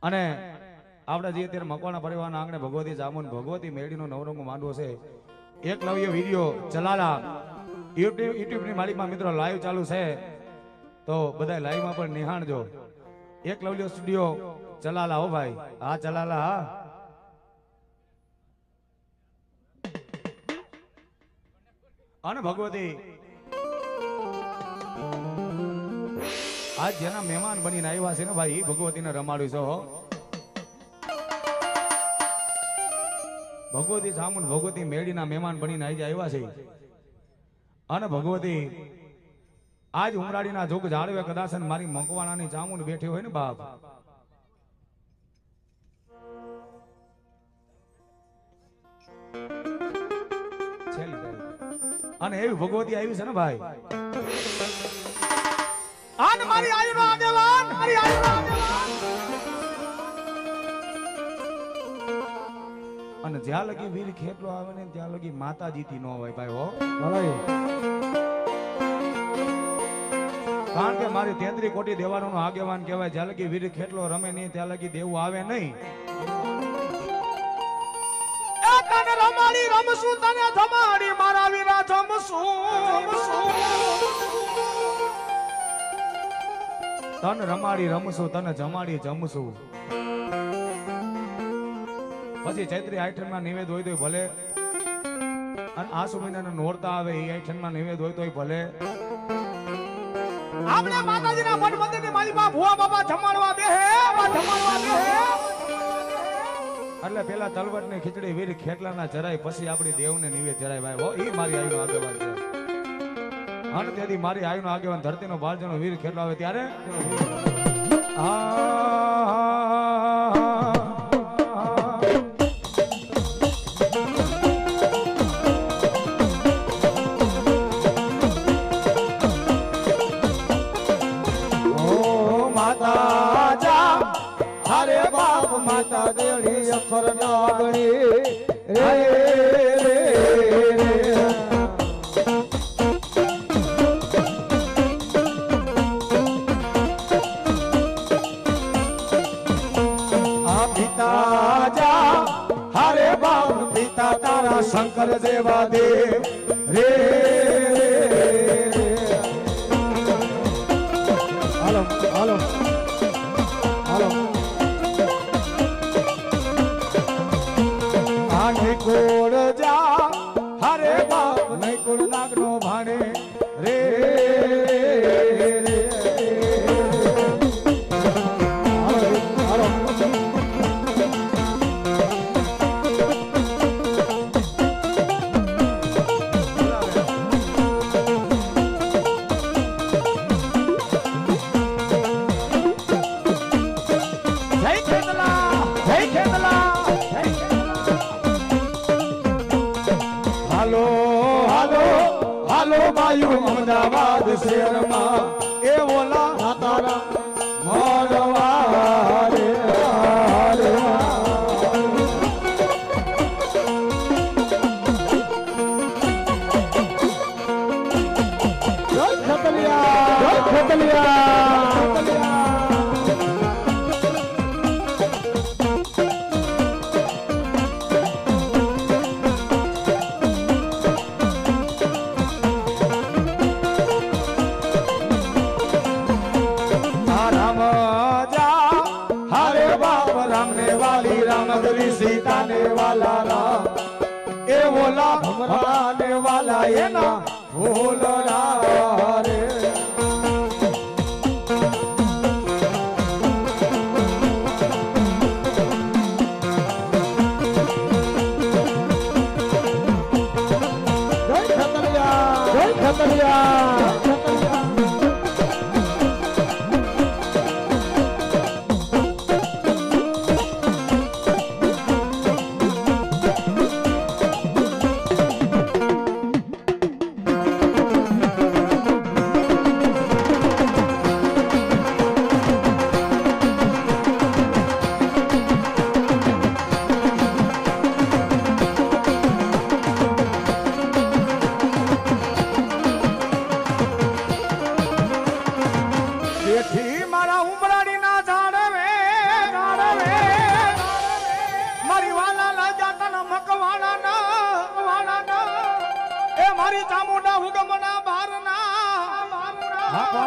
અને આપણે જે અત્યારે મકવાણા પરિવારના આંગણે ભગવતી જામુન ભગવતી મેળીનો નવરંગ માંડવો છે. એકલવ્ય વિડીયો ચલાલા યુટ્યુબની માલિકમાં મિત્રો લાઈવ ચાલુ છે, તો બધા લાઈવમાં પણ નિહાળજો. એકલવ્ય સ્ટુડિયો ચલાલા હો ભાઈ, હા ચલાલા હા. અને ભગવતી આજ જેના મહેમાન બનીને આવ્યા છે ને ભાઈ, ભગવતીને રમાડ્યું છો. ભગવતી જામુન ભગવતી મેળીના મહેમાન બનીને આવ્યા છે. અને ભગવતી આજ ઉમરાડીના જોગ જાળવે કદાચ મારી મકવાણાની જામુન બેઠી હોય ને બાપ, અને એવી ભગવતી આવી છે ને ભાઈ. આન મારી આયુનો આગેવાન, મારી આયુનો આગેવાન. અને જ્યાં લગી વીર ખેતલો આવે ને ત્યાં લગી માતા જીતી ન હોય ભાઈ હો. કારણ કે મારી 33 કોટી દેવાનો નો આગેવાન કહેવાય. જ્યાં લગી વીર ખેતલો રમે નહીં ત્યાં લગી દેવું આવે નહીં. તને રમાડી રમશું, તને જમાડી મારા વીરા જમશું. તને રમાડી રમશું, તને જમાડી જમશું. પછી ચૈત્રી આઠમમાં નિવેદ હોય તોય ભલે, અને આસુ મહિનાના નોરતા આવે એ આઠમમાં નિવેદ હોય તોય ભલે. આપણે માતાજીના મઠ મંદિરની માલિકા ભુવા બાબા જમાડવા બેહે, જમાડવા બેહે. એટલે પેલા તલવટ ની ખીચડી વીર ખેટલાના જરાય, પછી આપણી દેવને નિવેદ જરાય ભાઈ હો. ઈ મારી આયુનો આગેવાન છે. અને તેથી મારી આયુનો આગેવાન ધરતીનો બાળજનો વીર ખેટલો આવે ત્યારે માતા દેડી અખર નાગણી રે રે આ પિતા જા હરે બાપ પિતા તારા શંકર દેવા દેવ રે હાલો હાલો હાલો. કોડ જા હરે બાપ નહીં કોડ નાગનો ભાણે રે અમદાવાદ શહેરમાં એ ઓલા તારા મળવા રે सीता ने वाला राम ए बोला भमराने वाला ये ना भूल रहा रे जय खतरिया जय खतरिया મારા ઉમરાડી ના જાડવે જાડવે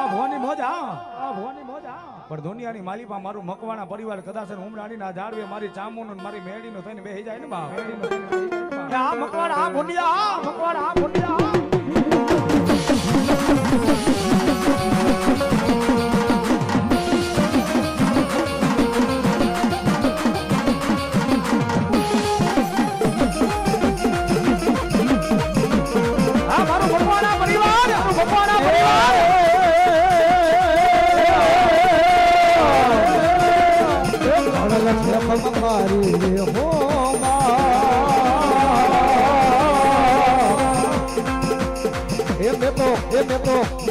ભવાની મોજા પણ દુનિયાની માલિપા મારું મકવાણા પરિવાર કદાચ ઉમરાણી ના જાળવે મારી ચામુન મારી મેડીનો થઈને બેહી જાય ને બા આ મકવાણા આ ભુંડિયા મકવાણા આ ભુંડિયા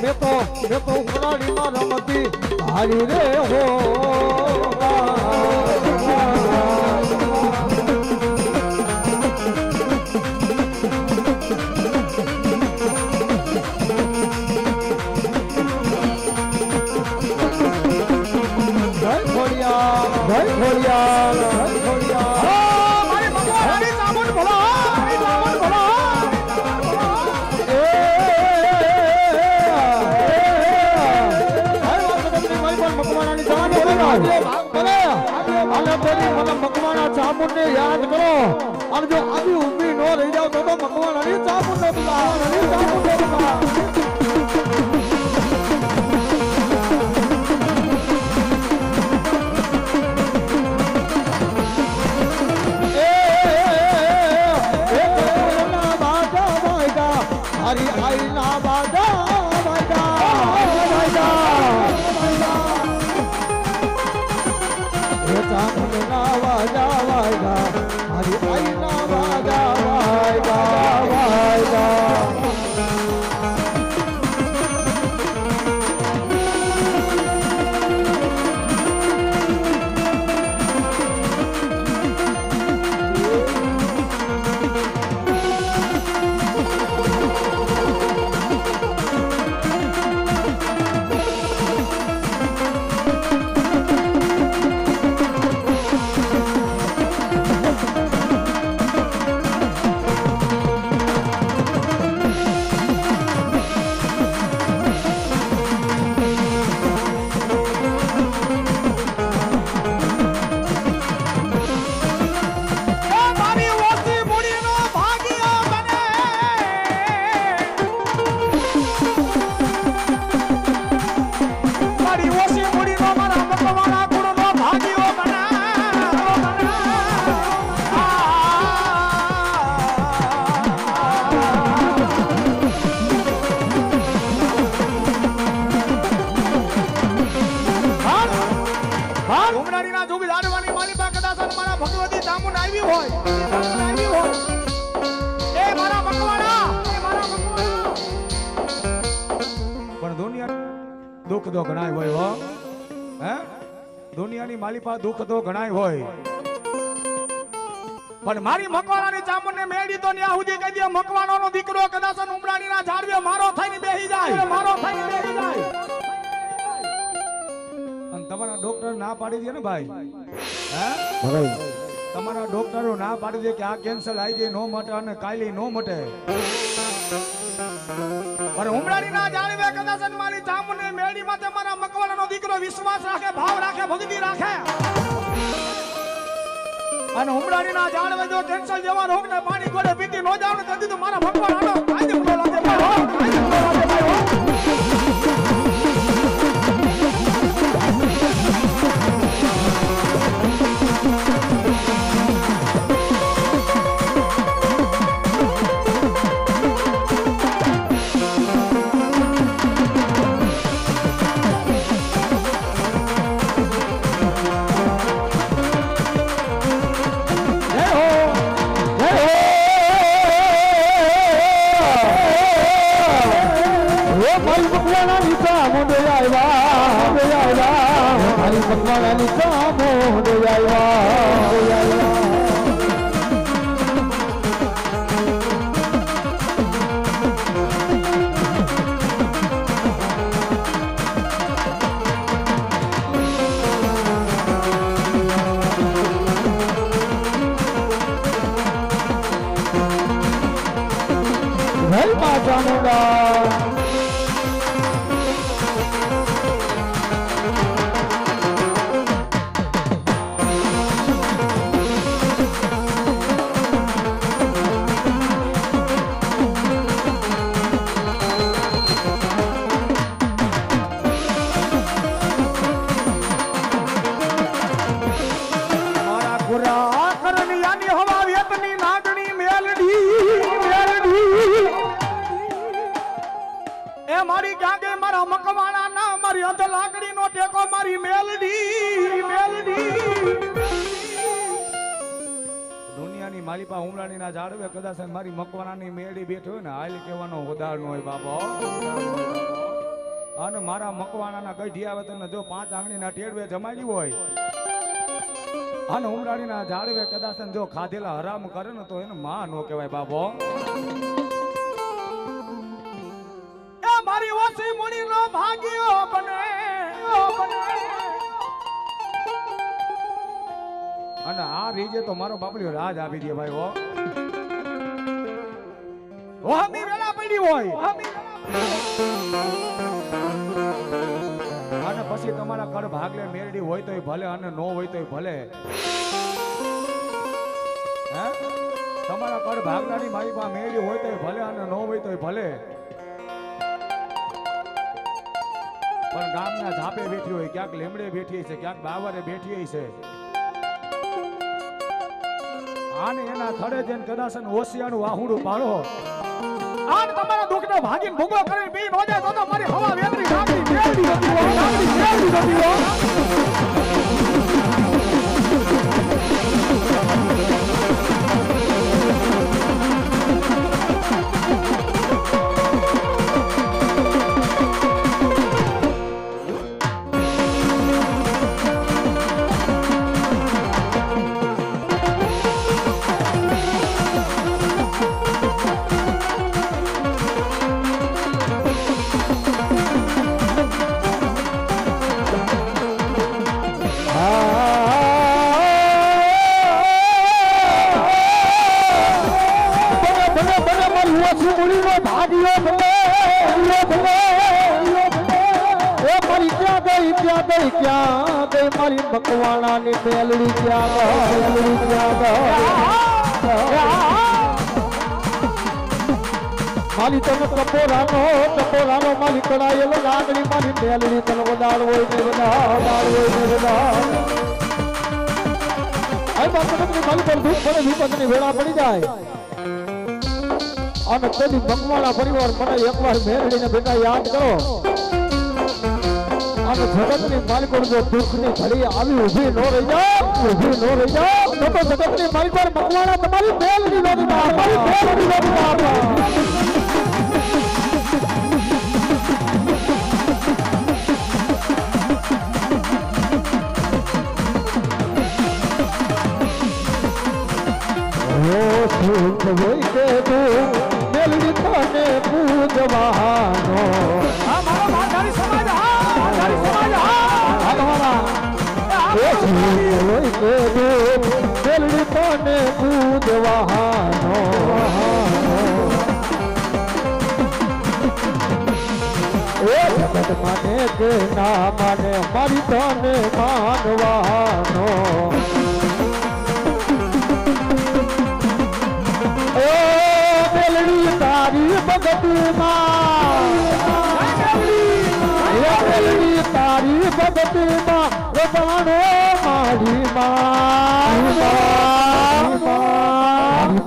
મેં તો ઉમરાણીમાં રમતી હારી રે હો મકવાણા ચામુંડને યાદ કરો અને જો આવી ઊભી નો રહી જાવ તો મકવાણાની ચામુંડને હરી આઈ ના બાજા દુઃખ તો ઘણાય હોય હો હે દુનિયાની માલિપા દુઃખ તો ઘણાય હોય પણ મારી મકવાણાની ચામુંડને મેળી તો ન્યા સુધી કહી દે મકવાણાનો દીકરો કદાચ ઉમરાણીના ઝાડવે મારો થઈને બેહી જાય અને તમારા ડોક્ટર ના પાડી દે ને ભાઈ હે તમારા ડોક્ટરો ના પાડી દે કે આ કેન્સર આવી જાય નો મટે અને કાયલી નો મટે પણ ઉમરાણીના જાળવે કદાચ મારી ચામુંડને મેળીમાં તે મારા મકવાણાનો દીકરો વિશ્વાસ રાખે ભાવ રાખે ભક્તિ રાખે અને ઉમરાણીના જાળવે જો કેન્સર જેવા રોગને પાણી ગોળે પીતી નો જાવ ને તેથી તો મારા મકવાણાનો કાયદે ઉડો લાગે મકવાણાની ચામુંડ આવ્યા જય મા ચામુંડા મારી ક્યાં ગઈ મારા મકવાણા ના મારી અંત લાકડી નો ટેકો મારી મેલડી દુનિયાની માલિપા ઉમરાણી ના ઝાડવે કદાચ મારી મકવાણાની મેળી બેઠી હોય ને હાલ કહેવાનો ઉદાહરણ હોય બાપો અને મારા મકવાણાના કઈ ઢિયાવે તને જો 5 આંગળીના ટેડવે જમાડી હોય અને ઉમરાણીના ઝાડવે કદાચ જો ખાધેલા હરામ કરે ને તો એને માં નો કહેવાય બાપો એ મારી ઓછી મુણીનો ભાગ્યો બને અને આ રીજે તો મારો બાપલીઓ રાજ આપી દે ભાઈ હો હમી વેલા પડી હોય અને પછી તમારા કડ ભાગલે મેરડી હોય તોય ભલે અને નો હોય તોય ભલે હે તમારા કડ ભાગલાની મારી પાસે મેરડી હોય તોય ભલે અને નો હોય તોય ભલે પણ ગામના ઝાપે બેઠી હોય ક્યાંક લીમડે બેઠી છે ક્યાંક બાવરે બેઠી છે આને એના થડે જઈને કદાચ ઓસિયાનું વાહુડું પાડો આને તમારા દુઃખને ભાગીને ભૂગો કરીને પી નો જાય તો મારી હવા વેતરી નાખી મેલડી મારી મકવાણાની મેલડી મારી તમે ટપોરાનો મારી કડાયેલો લાગણી મારી મેલડી તને વધાર હોય ને મારી પર દુઃખ પડે વિપતની વેળા પડી જાય અને તેની મકવાણા પરિવાર મને એકવાર મેલડીને બેટા યાદ કરો અને જગતની માલિકો જો દુઃખની ઘડી આવી ઊભી નો રહી જાવ તો જગતની માલિકો મકવાણા તમારી મેલડી નો મેલડી તને પૂજવાનો મેલડી તને પૂજવાનો જગત માને કે ના માને મારી તને માનવાનો મેલડી તારી ભગતીમાં મેલડી તારી ભગતીમાં રબાણો મારી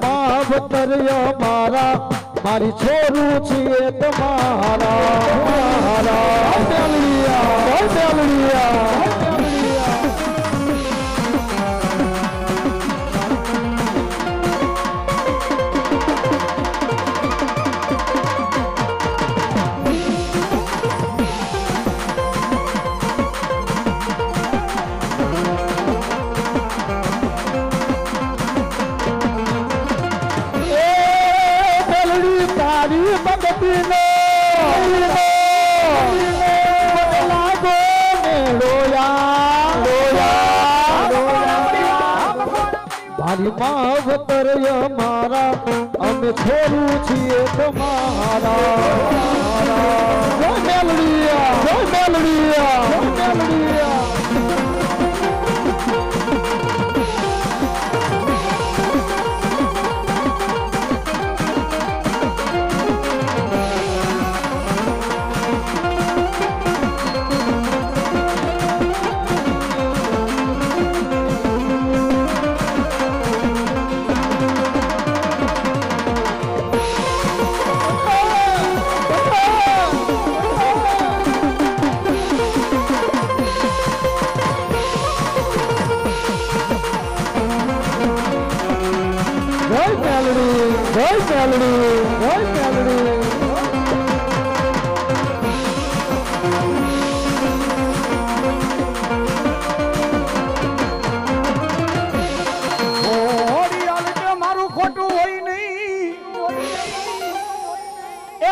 માવતર્ય મારા મારી છોરું છીએ તમારા મારી માવતર્ય મારા અમે છોરું છીએ તમારા મેલડીયા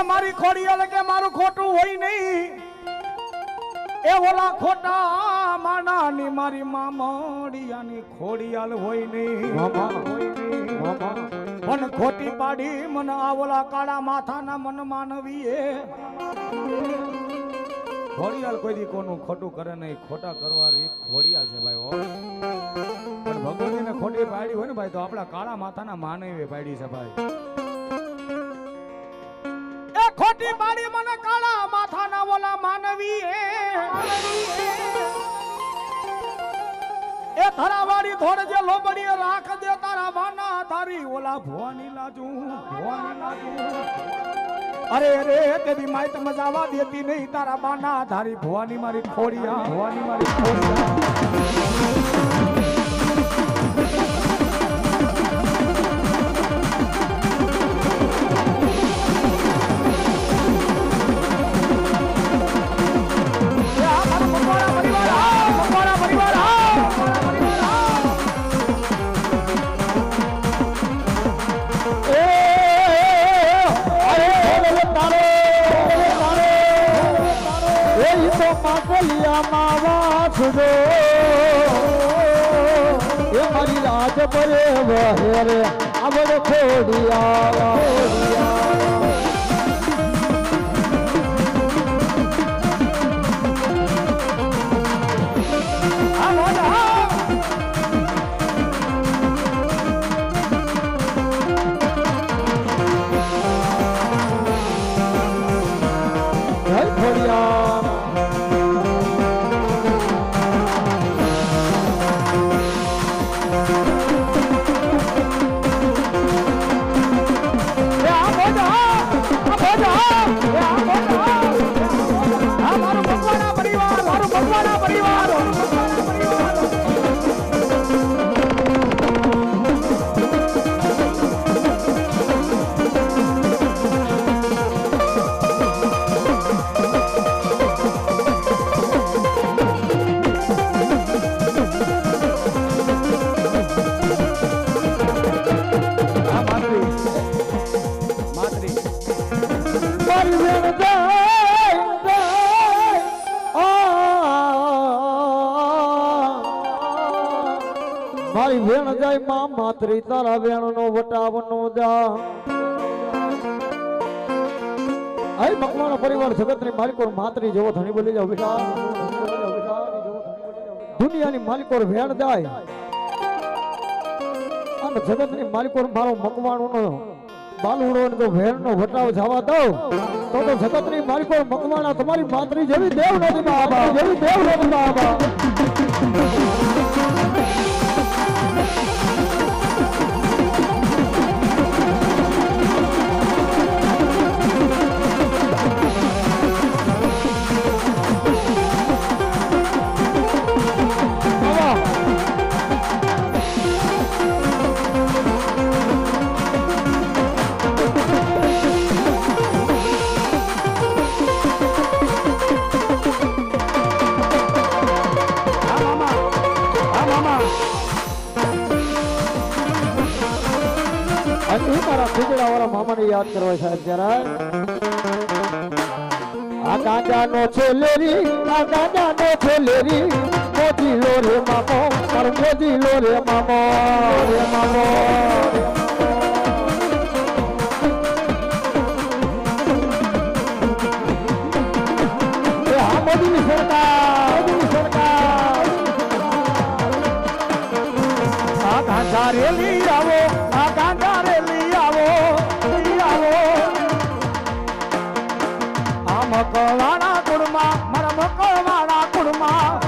મારી ખોડિયાલ કે મારું ખોટું હોય નહીં એ ઓલા ખોટા માનાની મારી મામડિયાની ખોડિયાલ હોય નહીં પણ ખોટી પાડી મને આ ઓલા કાળા માથાના મન માનવીએ ખોડિયાલ કોઈ દી કોનું ખોટું કરે નહીં ખોટા કરવાની ખોડિયાલ છે ભાઈ હો પણ ભગવતીને ખોટી પાડી હોય ને ભાઈ તો આપણા કાળા માથાના માનવીએ પાડી છે ભાઈ ખોટી પાડી મને કાળા માથાના ઓલા માનવી એ ધરાવાળી થોડ જે લોબડીએ રાખ દે તારા વાના તારી ઓલા ભવાની લાજુ અરે રે તેદી માઈત મજાવા દેતી નહીં તારા બાના ધારી ભવાની મારી ખોડિયા મારી રાજ પરે વહેરે આવડ ખોડિયા મારી વેણ જાય માં માતરી તારા વેણ નો વટાવનો જા આઈ મકવાણા પરિવાર જગતની માલિકો માતરી જેવો ધણી બોલી જાવ બેટા દુનિયાની માલિકો વેણ જાય અને જગતની માલિકો મારો મકવાણો નો બાલુડો ને તો વેણ નો વટાવ જવા દો તો જગતની માલિકો મકવાણા તમારી માતરી જેવી દેવ નથી બાબા જેવી દેવ નથી બાબા મામાને યાદ કરવા સાહેબ જરા આ ગાંજાનો છોલેરી આ ગાંજાનો છોલેરી મોજી લો રે મામો મારો મોજી લો રે મામો આ મોદીની સરકાર આ ગાંજા રેલી આવો આ ગાંજા રેલી મકવાણા કુડમાં મારા મકવાણા કુડમાં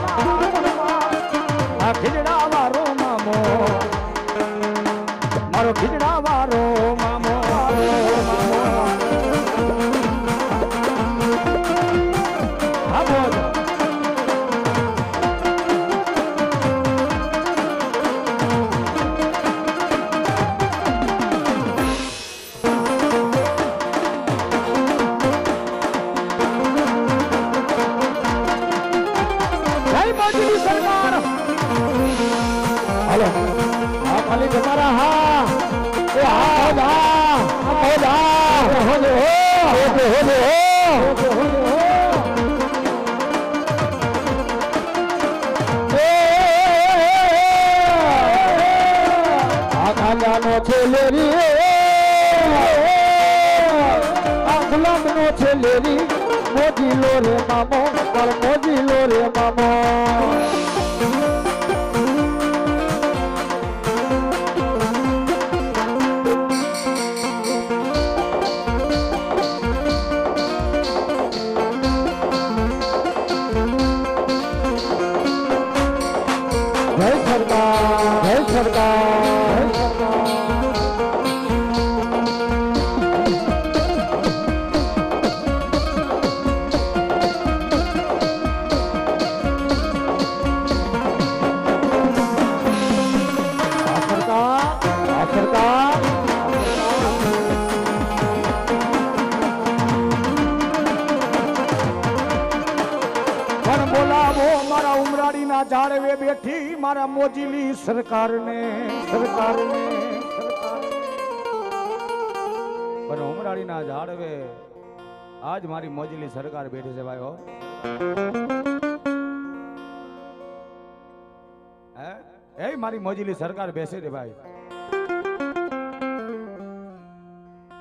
આ ખીજડા વારો મામો મારો ખીજડા વારો મામો હા બોલ મોજીલો રે મામો મોજીલો રે મામો જય સરકાર જય સરકાર જય સરકાર ઝાડવે બેઠી મારા મોજીલી સરકારને પણ ઉમરાળીના ઝાડવે આજ મારી મોજીલી સરકાર બેઠી છે ભાઈ હો હે મારી મોજીલી સરકાર બેસે છે ભાઈ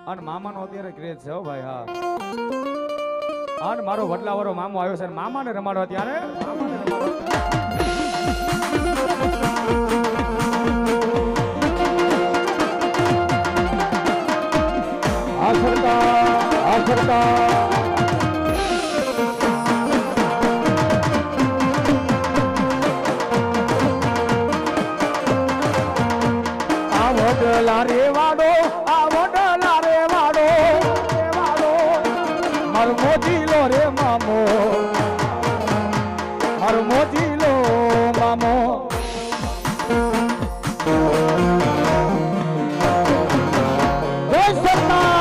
અને મામાનો અત્યારે ક્રેઝ છે હો ભાઈ હા અને મારો વડલાવાળો મામો આવ્યો છે મામાને રમાડો ત્યારે વડલા રે વાડો મારો મોજીલો રે મામો મારો મોજીલો મામો જય સરકાર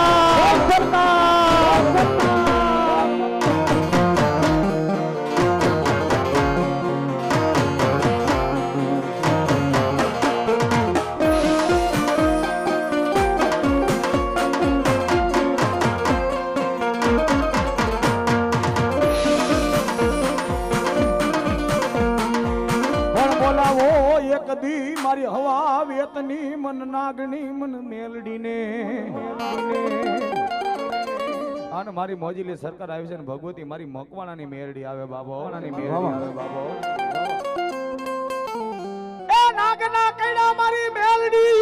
કદી મારી હવા વેતની મન નાગણી મન મેલડીને અને મારી મોજીલી સરકાર આવી છે ને ભગવતી મારી મકવાણાની મેરડી આવે બાબો મેરડી આવે બાબો એ નાગના કૈડા મારી મેલડી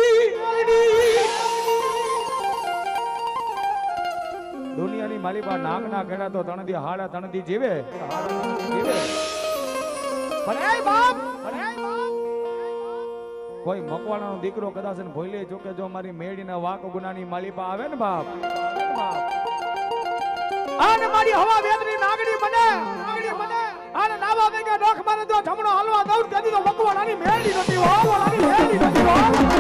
દુનિયાની મારી પાસે નાગના કૈડા તો તણદી હાડા તણદી જીવે પણ એ બાપ કોઈ મકવાણાનો દીકરો કદાચ ભોલે જોકે જો મારી મેડીના વાક ગુનાની માલિપા આવે ને બાપ આને મારી હવા વેદની નાગડી બને આને નાવા કે ડોખ મારે તો જમણો હલવા દઉડ કદી તો મકવાણાની મેડી નથી વાળાની મેડી નથી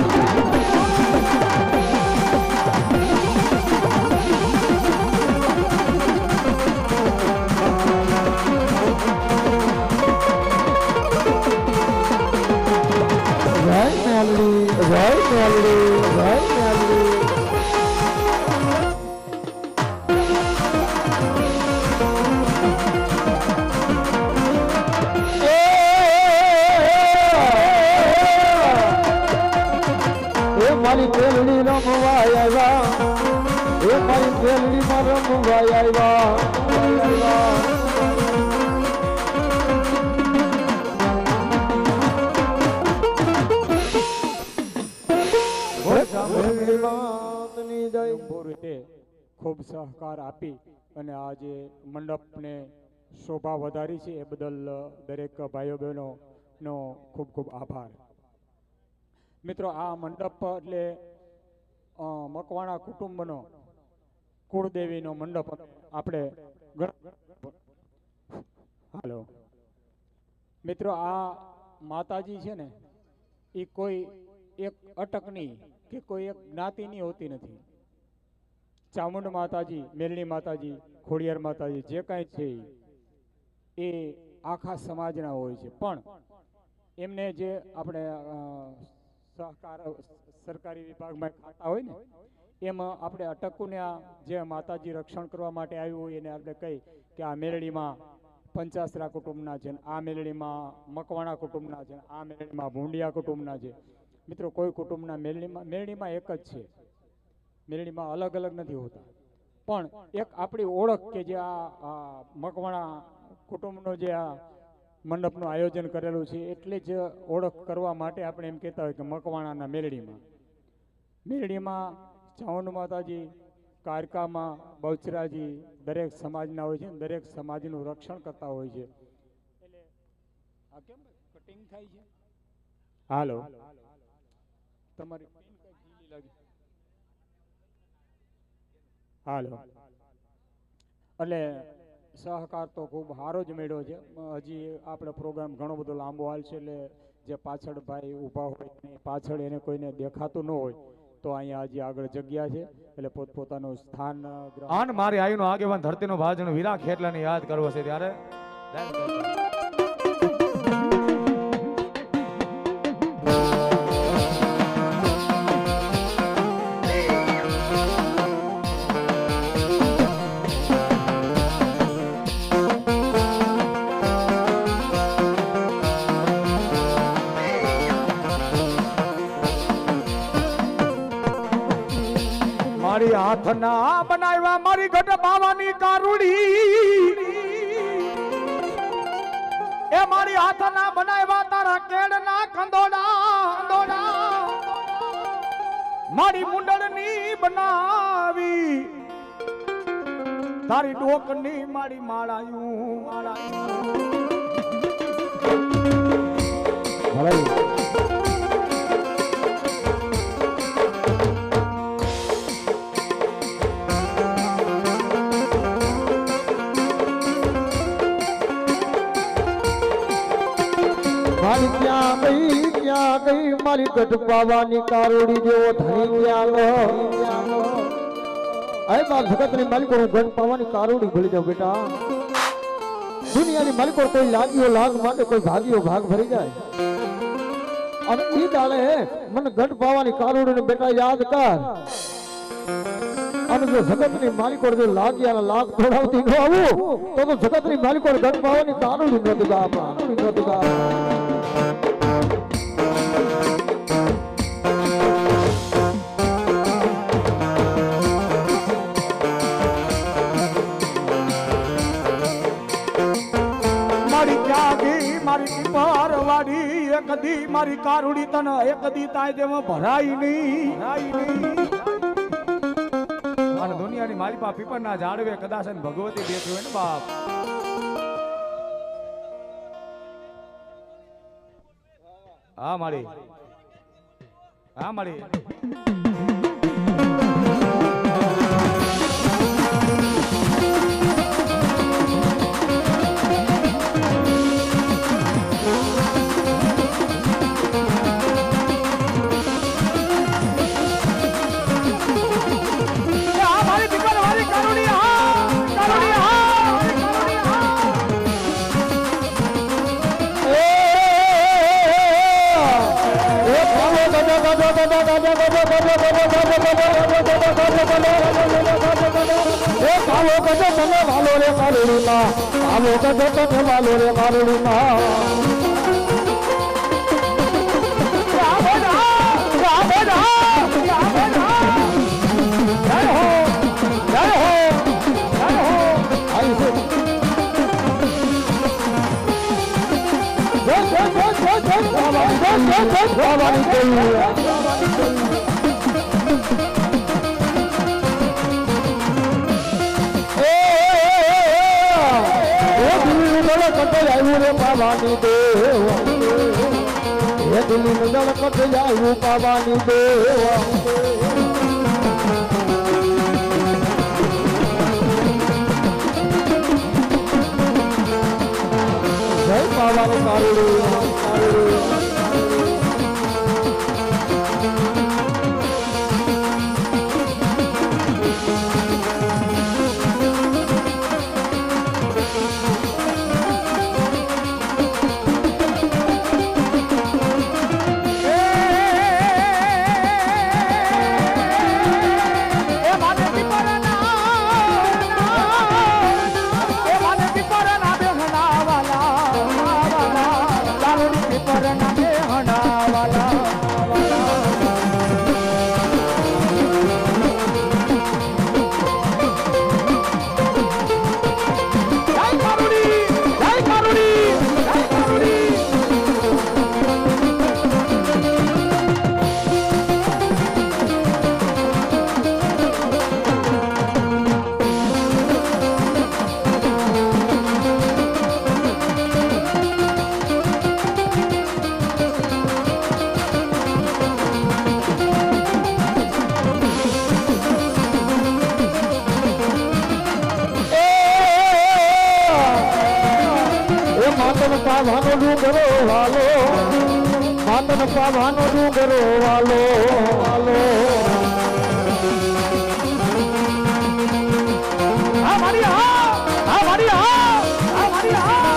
મારી પેલડી રમવા આવ્યા એ મારી પેલડી માં રમવા આવ્યા ખૂબ સહકાર આપી અને આજે મંડપને શોભા વધારી છે એ બદલ દરેક ભાઈઓ બહેનોનો ખૂબ ખૂબ આભાર. મિત્રો, આ મંડપ એટલે મકવાણા કુટુંબનો કુળદેવીનો મંડપ આપણે હાલો મિત્રો, આ માતાજી છે ને એ કોઈ એક અટકની કે કોઈ એક જ્ઞાતિની હોતી નથી. ચામુંડ માતાજી, મેલડી માતાજી, ખોડિયાર માતાજી જે કાંઈ છે એ આખા સમાજના હોય છે, પણ એમને જે આપણે સહકાર સરકારી વિભાગમાં ખાતા હોય ને એમાં આપણે અટકુને આ જે માતાજી રક્ષણ કરવા માટે આવ્યું હોય એને આપણે કહી કે આ મેરડીમાં પંચાસરા કુટુંબના છે, આ મેરડીમાં મકવાણા કુટુંબના છે, આ મેરડીમાં ભૂંડિયા કુટુંબના છે. મિત્રો કોઈ કુટુંબના મેરડીમાં એક જ છે, મેરડીમાં અલગ અલગ નથી હોતા. પણ એક આપણી ઓળખ કે જે આ મકવાણા કુટુંબનો જે આ મંડપનું આયોજન કરેલું છે એટલે જ ઓળખ કરવા માટે આપણે એમ કહેતા હોય કે મકવાણાના મેરડીમાં ચાવંડ માતાજી, કારકામાં બહુચરાજી દરેક સમાજના હોય છે, દરેક સમાજનું રક્ષણ કરતા હોય છે. એટલે આ કેમ કટિંગ થાય છે? હાલો, તમારી પિન કઈ ઢીલી લાગી. હાલો, એટલે સહકાર તો ખૂબ સારો જ મેળ્યો છે. હજી આપણે પ્રોગ્રામ ઘણો બધો લાંબો હાલશે એટલે જે પાછળ ભાઈ ઊભા હોય ને પાછળ એને કોઈને દેખાતું ન હોય તો અહીંયા હજી આગળ જગ્યા છે એટલે પોતપોતાનું સ્થાન આન મારી આયુનો આગેવાન ધરતીનો ભાજણ વીરા ખેટલાને યાદ કરવો છે ત્યારે મારી હાથના બનાવ્યા મારી ઘટ બાવાની કારુડી એ મારી હાથના બનાવ્યા તારા કેડના કંદોડા મારી મુંડળની બનાવી તારી ડોકની મારી માળાયું મારી ક્યાં ગઈ મારી ગઢ પાવાની કારોડી જેવો ધણી ક્યાં ગયો? અરે બાપ જગતની માલિકો હું ગઢ પાવાની કારોડી ભૂલી જાઉં બેટા. દુનિયાની માલિકો કોઈ લાગ્યો લાગ માટે કોઈ ભાગ્યો ભાગ ભરી જાય અને ઈ દાડે મને ગઢ પાવાની કારોડીને બેટા યાદ કર. અને જો જગતની માલિકો જો લાગ્યા લાગ થોડાવતી ન આવું તો જગતની માલિકો ગઢ પાવાની કારોડી નહોતી બાપા. મારી પરવાડી એક દી મારી કારુડી તને એક દી તાય દેવા ભરાઈ નહીં અને દુનિયાની મારી પા પીપરના ઝાડવે કદાચ ભગવતી બેઠી હોય ને બાપ. હા મારી પાવાની દેવા જય પાવાની કારુડી વાલો માતન પાવાનો ડુંગરો વાલો વાલો આ મારી હા આ મારી હા આ મારી હા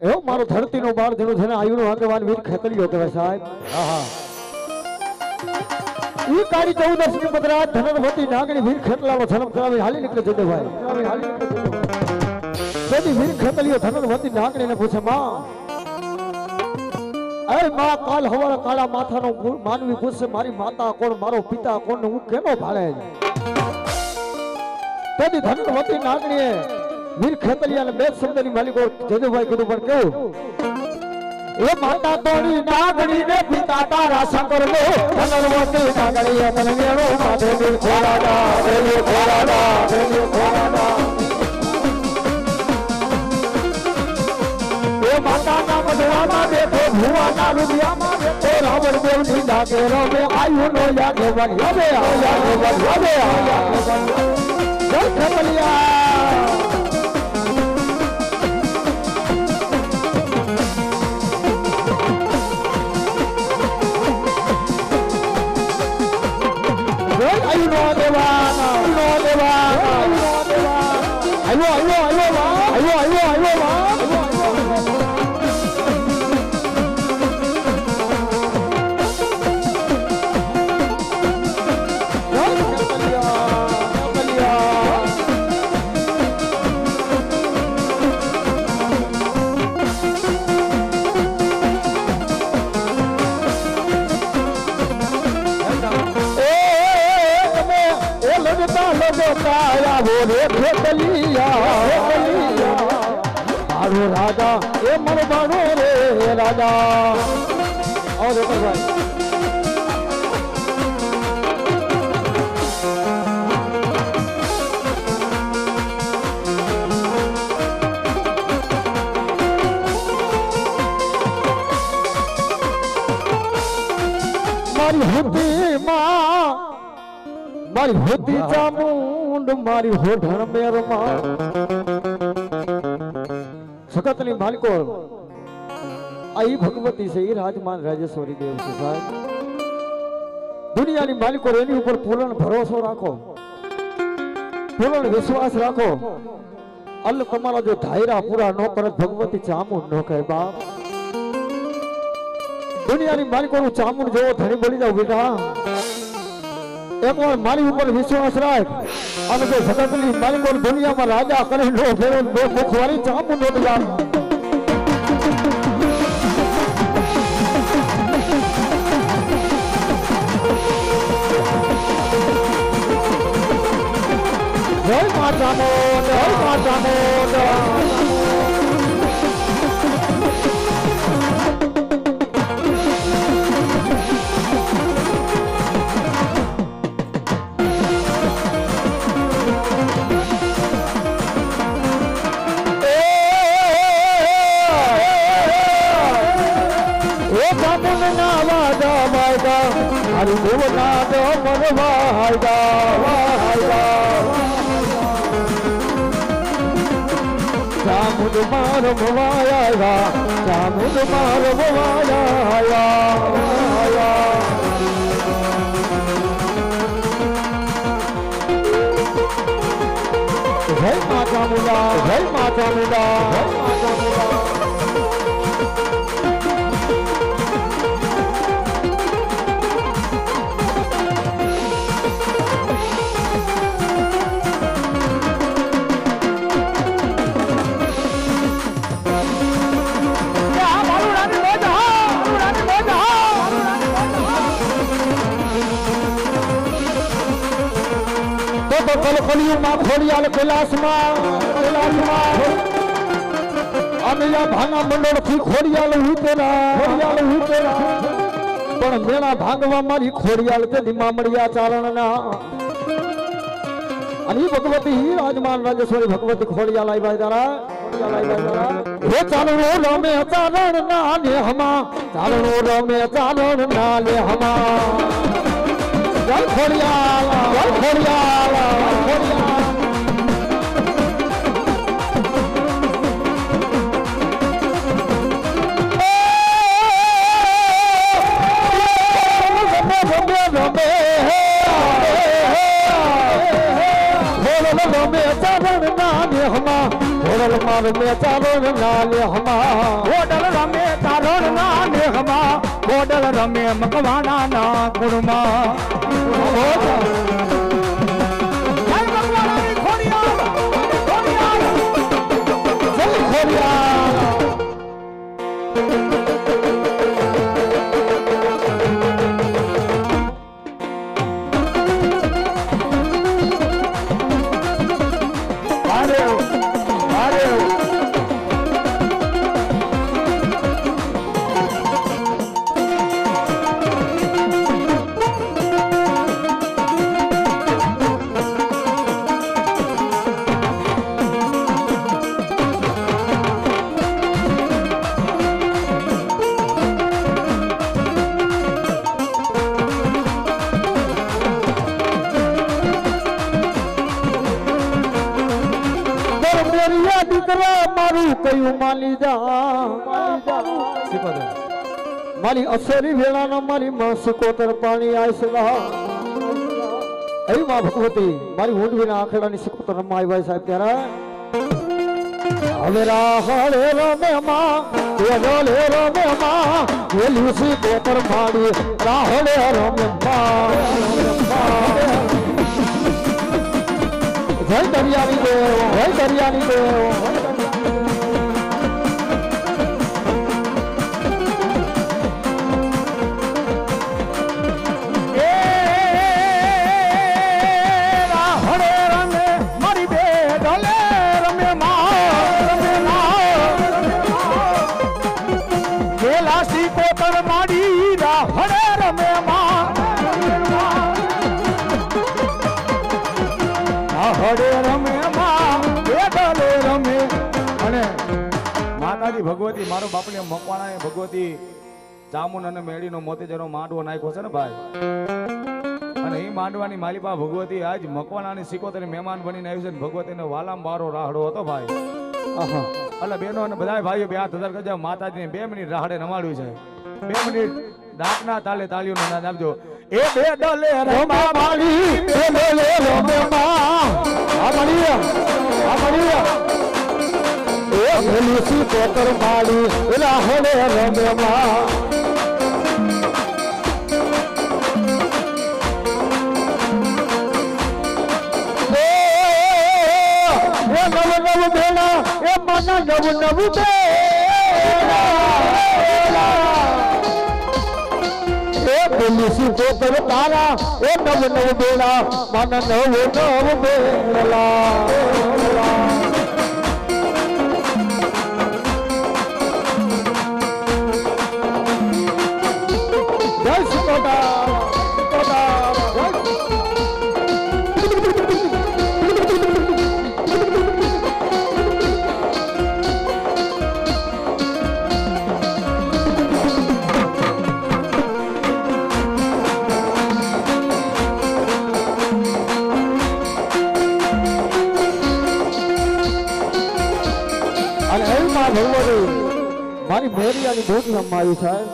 એવો મારો ધરતીનો બાળ જેનો છે ને આયુનો આગેવાન વીર ખેતલીઓ કહેવાય સાહેબ ઈ કાળી 14 ની પદરાત ધનવતી નાગણી વીર ખેતલાનો જન્મ કરાવી હાલી નીકળે જદેભાઈ તેથી વીર ખેતલીઓ ધનવતી નાગણીને પૂછે માં અરે માં કાલ હવારે કાળા માથાનો માનવી પૂછે મારી માતા કોણ મારો પિતા કોણ હું કેનો ભાળે તેથી ધનવતી નાગણીએ વીર ખેતલિયાને બે શબ્દની માલિકો જદુભાઈ કીધું પણ કેવું એ માતા તોડી નાગણી ને પિતા તારા શંકર નો ધનવતી નાગણીએ મનવેરો માથે વીર ખોરાડા વીર ખોરાડા વીર ખોરાડા એ માતાના મઢવામાં બેઠો ભુવાના રૂપિયામાં બેઠો રાવણ દેવની લાગે રમે આયુ નો યાગે વન હવે યાગે વન હવે યાગે વન જય ખેતલિયા राजा ए मन बानो रे राजा और भाई मारी होती माँ मारी होती चामुंड मारी होठन मेर माँ સખતની માલિકો આઈ ભગવતી છે ઈ રાજમાન રાજેશ્વરી દેવ છે સાહેબ દુનિયાની માલિકો એની ઉપર પૂર્ણ ભરોસો રાખો પૂર્ણ વિશ્વાસ રાખો અલ્લ તમારા જો ધાયરા પૂરા ન કરે ભગવતી ચામુંડ ન કહે બાપ દુનિયાની માલિકો નું ચામુંડ જેવો ધણી બની જાવ બેટા એકવાર મારી ઉપર વિશ્વાસ રાખ અને જો જગતની માલિકો દુનિયામાં રાજા કરી નો ફેરો મુખવારી ચામુંડ નો જામ જય માતા મોદ જય માતા મોદ हरि देवनाथ मन वायदा चामुंड मार भवाया चामुंड मार भवाया ચામુંડા જય માં ચામુંડા જય માં ચામુંડા કલકલિયુમાં ખોડિયાલ કૈલાસમાં અમિયા ભાંગા મંડળ થી ખોડિયાલ ઉતેરા પણ મેળા ભાંગવા મારી ખોડિયાલ તે લીમામણિયા ચારણના અને ભગવતી રાજમાન રાજેશ્વરી ભગવતી ખોડિયાલ આવ્યા જરા હે ચારણો રમે ચારણ ના ને હમા ચારણો રમે ચારણ ના લે હમા જય ખોડિયાલ જય ખોડિયાલ રમે ચારણ ના લે હમા ગોડલ રમે ચારણ ના લે હમા ગોડલ રમે મકવાણા ના કુળમાં જય મકવાણાની ખોડિયાલ ખોડિયાલ જય ખોડિયાલ કયું માલી જા મારી અસરી વેળાનો મારી માં સિકોતર પાણી આયસલા એ માં ભગવતી મારી ઊંડવીના આખડાની સિકોતર માં આવ્યા સાહેબ ત્યારે હવે રાહળે રમે માં વેલો રમે માં વેલી સિકોતર માડી રાહળે રમે માં જય દરિયાની દેવ જય દરિયાની દેવ ભગવતી મારો બાપને મકવાણા ભગવતી ચામુંડ અને મેળીનો મોતીજરો માંડવો નાખ્યો છે ને ભાઈ અને એ માંડવાની માલિપા ભગવતી આજ મકવાણાની સિકોતરી મહેમાન બનીને આવી છે ને ભગવતીને વાલામ બારો રાહડો હતો ભાઈ એટલે બેનો અને બધા ભાઈઓ 2000 ગજા માતાજીને 2 મિનિટ રાહડે નમાડ્યું છે 2 મિનિટ ડાકના તાલે તાળીઓનો નાદ આપજો એ બે ડોલે રમા માળી બે ડોલે રમા આ મળી ભેલી સિકોતર માડી રાહડે રમેમાં એ નવ નવ બેડા એ મન નવ નવ બેડા એ ભેલી સિકોતર તારા એ નવ નવ બેડા મન નવ નવ બેડા મારી મેરિયાની ભૂત રમાવી સાહેબ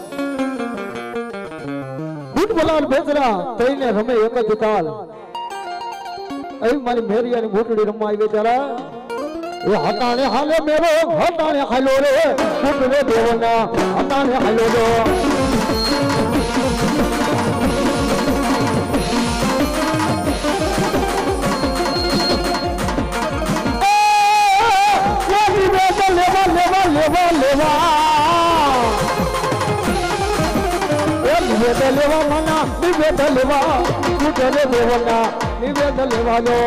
ભૂત બલાલ બેચરા તઈને રમે એક જ કાલ અહીં મારી મેરિયાની ભૂતડી રમાવી જરા એ હટાણે હાલે મેરો હટાણે હાલો રે કુટરે દેવના હટાણે હાલો રો નિવેદ લેવા મના નિવેદ લેવા કુટરે દેવના નિવેદ લેવાનો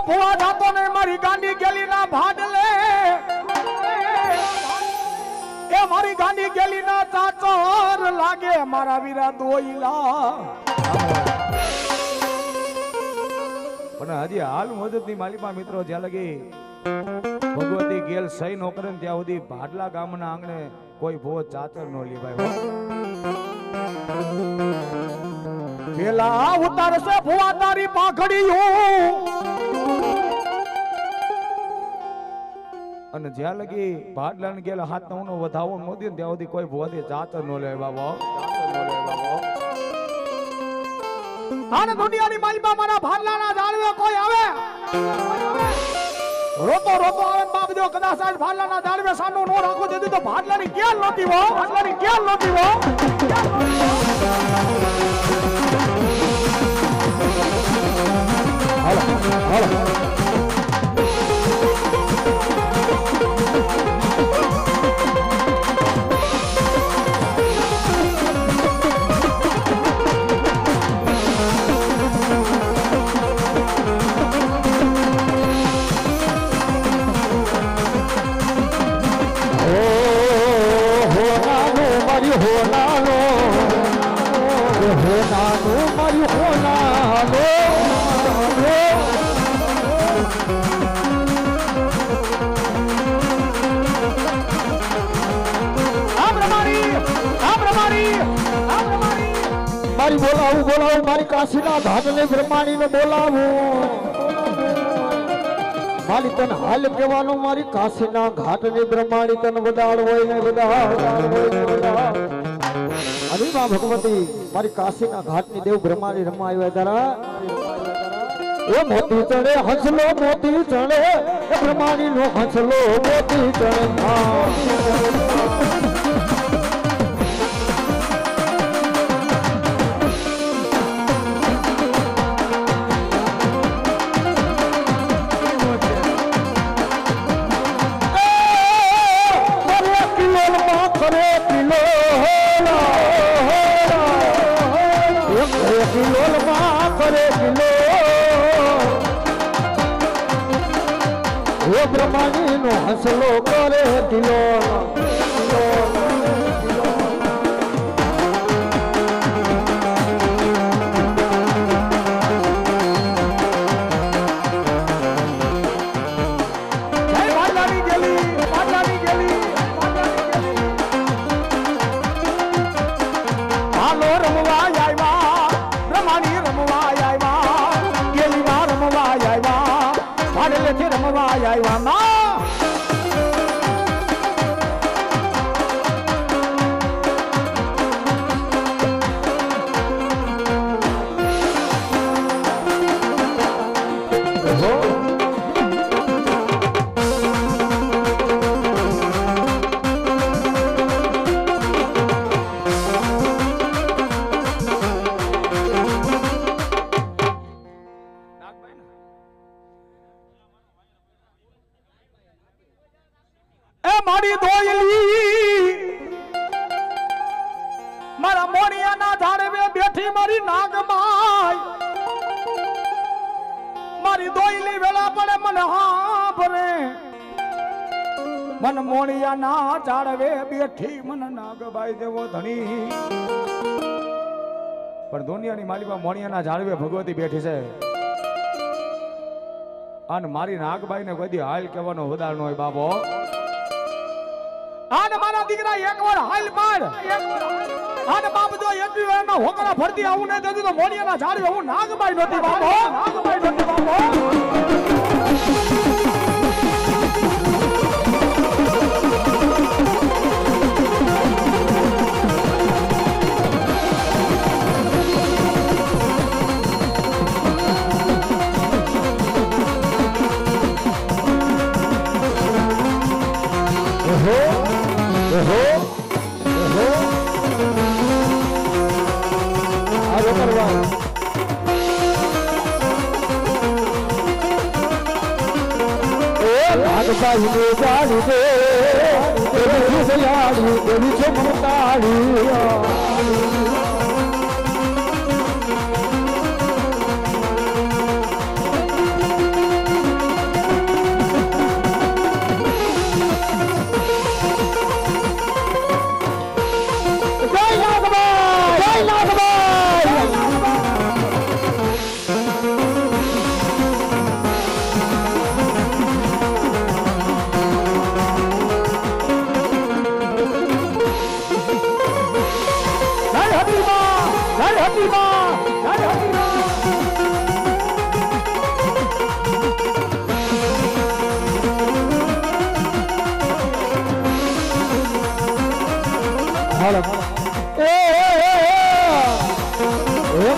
ભુવા જાતો ને મારી ગાંડી ગેલી ના ભાડલે એ મારી ગાંડી ગેલી ના ચાચોર લાગે મારા વીરા દોઈલા પણ હજી હાલ મદદ ની માલિકા મિત્રો જ્યાં લગી ભગવતી ગેલ સહી નો કરે ને ત્યાં સુધી ભાડલા ગામના આંગણે કોઈ ભો ચાચર નો લેવાય પેલા ઉતારશે ભુવા તારી પાઘડીયું અને જ્યાં લગી ભાડલા ને ગેલા હાથ નો વધાવો મોદી ત્યાં સુધી કોઈ ભોધી ચાચર નો લે બાબો આને દુનિયાની માલિકા મારા ભાડલા ના જાળવે કોઈ આવે રોતો રોતો આવે બાપ જો કદાચ આજ ભાડલા ના જાળવે સાનો નો રાખો દેતી તો ભાડલા ની ક્યાં નોતી હો ભાડલા ની ક્યાં નોતી હો હાલો હાલો મારી બોલાવું મારી કાશીના ઘાટને બ્રહ્માણી ને બોલાવું મારી તન હાલ કહેવાનું મારી કાશીના ઘાટને બ્રહ્માણી તન વડાળ હોય ને વડાળ અરે માં ભગવતી મારી કાશીના ઘાટની દેવ બ્રહ્માણી રમવા આવ્યા તારા એ મોતી ચડે હસલો મોતી ચડે એ બ્રહ્માણી નો હસલો મોતી ચડે બ્રહ્માણી નો હસલો કરે કિલો મારી દોયલી મારા મોણિયાના ઝાડવે બેઠી મારી નાગમાય મારી દોયલી વેળા પડે મને હાંભરે મન મોણિયાના ઝાડવે બેઠી મને નાગબાઈ દેવો ધણી પણ દુનિયાની માલિકા મોણિયાના ઝાડવે ભગવતી બેઠી છે અને મારી નાગબાઈને કોઈ દી હાલ કહેવાનો વધાર ન હોય બાબો આને મારા દીકરા એકવાર હાલ પાડ આને બાપ જો એકવી વારના હોકરા ફરતી આવું નહીં થતું તો મોડિયાના ઝાડ હું નાગબાઈ નોતી બાપો નાગબાઈ નોતી બાપો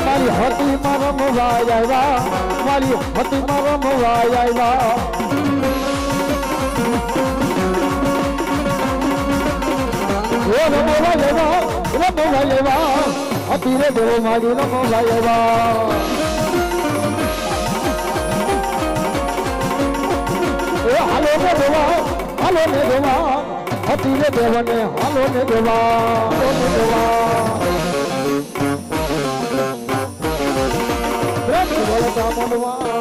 મારી હતી મારા મોવાય આવ્યા મારી હતી મારા મોવાય આવ્યા મોવાય આવ્યા હતી રે દેવો મારી મોવાય આવ્યા હાલો ને દેવા હાલો ને દેવા હતી રે દેવને હાલો ને દેવા Let's go,